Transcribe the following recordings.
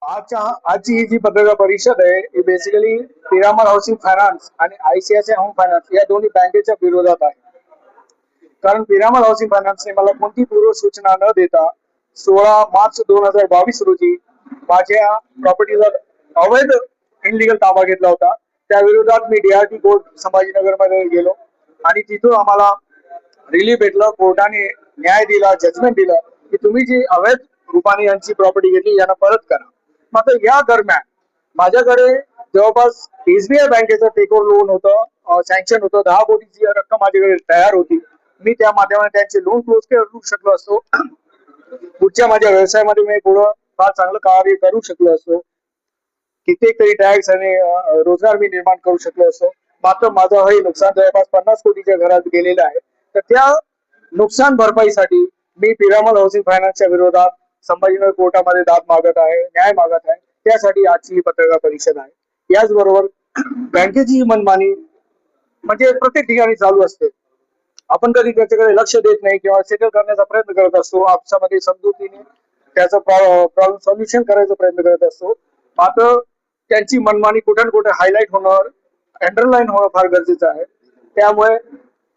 आजची ही जी पत्रकार परिषद आहे ही बेसिकली पिरामल हाऊसिंग फायनान्स आणि आयसीआयसीआय होम फायनान्स या दोन्ही बँकेच्या विरोधात आहे. कारण पिरामल हाऊसिंग फायनान्सने मला कोणती पूर्व सूचना न देता 16 मार्च 2022 रोजी माझ्या प्रॉपर्टीचा अवैध इनलिगल ताबा घेतला होता. त्या विरोधात मी डीआरटी कोर्ट संभाजीनगर मध्ये गेलो आणि तिथून आम्हाला रिलीफ भेटलं. कोर्टाने न्याय दिला, जजमेंट दिलं की तुम्ही जी अवैध रूपाने यांची प्रॉपर्टी घेतली यांना परत करा. मात्र या दरम्यान माझ्याकडे जवळपास एसबीआय बँकेचं टेकओव्हर लोन होतं, सँक्शन होतं. 10 कोटीची रक्कम माझ्याकडे तयार होती. मी त्या माध्यमाने त्यांचे लोन क्लोज करू शकलो असतो. पुढच्या माझ्या व्यवसायामध्ये मी पुढं फार चांगलं कार्य करू शकलो असतो. कित्येक तरी टॅक्स आणि रोजगार मी निर्माण करू शकलो असतो. मात्र माझं हे नुकसान जवळपास 50 कोटीच्या घरात गेलेलं आहे. तर त्या नुकसान भरपाईसाठी मी पिरामल हाऊसिंग फायनान्सच्या विरोधात संभाजीनगर कोर्टामध्ये दाद मागत आहे, न्याय मागत आहे. त्यासाठी आजची ही पत्रकार परिषद आहे. याचबरोबर बँकेची ही मनमानी म्हणजे प्रत्येक ठिकाणी चालू असते. आपण कधी त्याच्याकडे लक्ष देत नाही किंवा सेटल करण्याचा प्रयत्न करत असतो. आपसामध्ये समजुतीने त्याचं प्रॉब्लेम सोल्युशन करायचा प्रयत्न करत असतो. मात्र त्यांची मनमानी कुठे ना कुठे हायलाईट होणं, अंडरलाईन होणं फार गरजेचं आहे. त्यामुळे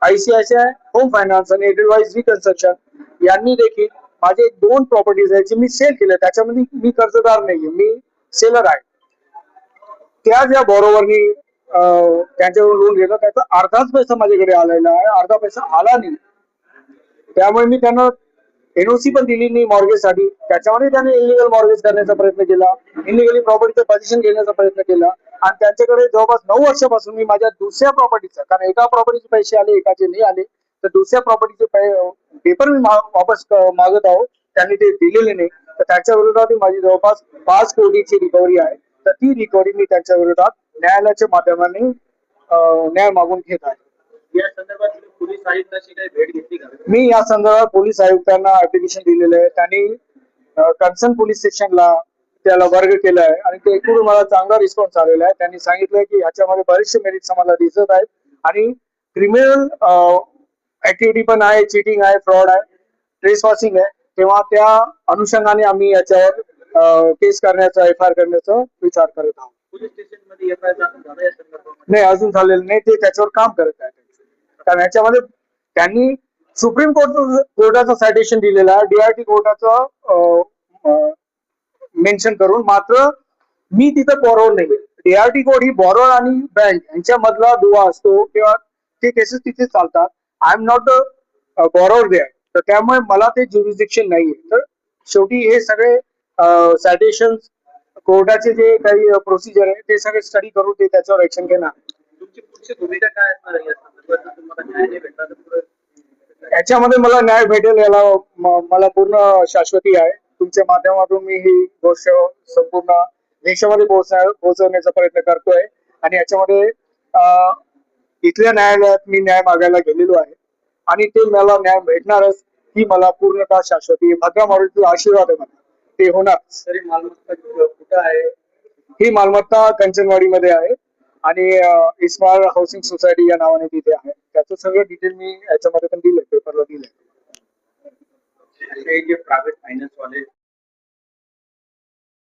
आयसीआयसीआय होम फायनान्स आणि एडवाइज रिकन्स्ट्रक्शन यांनी देखील माझे 2 प्रॉपर्टीज आहेत जे मी सेल केले. त्याच्यामध्ये मी कर्जदार नाहीये, मी सेलर आहे. त्या ज्या बॉरोवरनी त्यांच्याकडून लोन घेतलं त्याचा अर्धाच पैसा माझ्याकडे आलेला आहे, अर्धा पैसा आला नाही. त्यामुळे मी त्यांना एनओसी पण दिली नाही मॉर्गेजसाठी. त्याच्यामध्ये त्याने इलिगल मॉर्गेज करण्याचा प्रयत्न केला, इलिगली प्रॉपर्टीचं पोझिशन घेण्याचा प्रयत्न केला आणि त्यांच्याकडे जवळपास 9 वर्षापासून मी माझ्या दुसऱ्या प्रॉपर्टीचा, कारण एका प्रॉपर्टीचे पैसे आले एकाचे नाही आले, तर दुसऱ्या प्रॉपर्टीचे पेपर मी वापस मागत आहोत. त्यांनी ते दिलेले नाही. तर त्याच्या विरोधात माझी जवळपास 5 कोटीची रिकव्हरी आहे. तर ती रिकव्हरी मी त्यांच्या विरोधात न्यायालयाच्या माध्यमाने न्याय मागून घेत आहे. या संदर्भात पोलीस आयुक्तांची काही भेट घेतली का? मी या संदर्भात पोलीस आयुक्तांना ऍप्लिकेशन दिलेलं आहे. त्यांनी कन्सर्न पोलीस स्टेशनला त्याला वर्ग केला आहे आणि ते एकूण मला चांगला रिस्पॉन्स आलेला आहे. त्यांनी सांगितलं की ह्याच्यामध्ये बरेचसे मेरिट्स आम्हाला दिसत आहेत आणि क्रिमिनल ऍक्टिव्हिटी पण आहे, चिटिंग आहे, फ्रॉड आहे, ट्रेस वॉशिंग आहे. तेव्हा त्या अनुषंगाने आम्ही याच्यावर केस करण्याचा, FIR करण्याचा विचार करत आहोत. पोलीस स्टेशन मध्ये FIR झाला या संदर्भात? नाही, अजून झालेलं नाही. ते त्याच्यावर काम करत आहे. कारण याच्यामध्ये त्यांनी सुप्रीम कोर्टाचं सायटेशन दिलेलं आहे, डीआरटी कोर्टाचं मेन्शन करून. मात्र मी तिथं बॉरोवर नाही. डीआरटी कोर्ट ही बॉरोवर आणि बँक यांच्या मधला दुवा असतो किंवा ते केसेस तिथे चालतात. I am not a borrower there. तर त्यामुळे मला ते ज्युरिस्डिक्शन नाहीये. तर शेवटी हे सगळे सायटेशन कोर्टाचे जे काही प्रोसिजर आहे ते सगळे स्टडी करून ते त्याच्यावर ऍक्शन घेणार. तुमची पुढची भूमिका काय असणार या संदर्भात? तुम्हाला न्याय नाही भेटला तर पुढे याच्यामध्ये मला न्याय भेटेल याला मला पूर्ण शाश्वती आहे. तुमच्या माध्यमातून मी ही गोष्ट संपूर्ण देशामध्ये पोहोचवण्याचा प्रयत्न करतोय आणि याच्यामध्ये इथल्या न्यायालयात मी न्याय मागायला गेलेलो आहे आणि ते मला न्याय भेटणारच ही मला पूर्णतः शाश्वती. भद्रा मारुतीचा आशीर्वाद आहे मला, ते होणार. तरी मालमत्ता कुठं आहे? ही मालमत्ता कंचनवाडीमध्ये आहे आणि इस्माइल हाऊसिंग सोसायटी या नावाने तिथे आहे. त्याचं सगळं डिटेल मी याच्यामध्ये पण दिलंय, पेपरला दिलंय. जे प्रायव्हेट फायनान्स वाले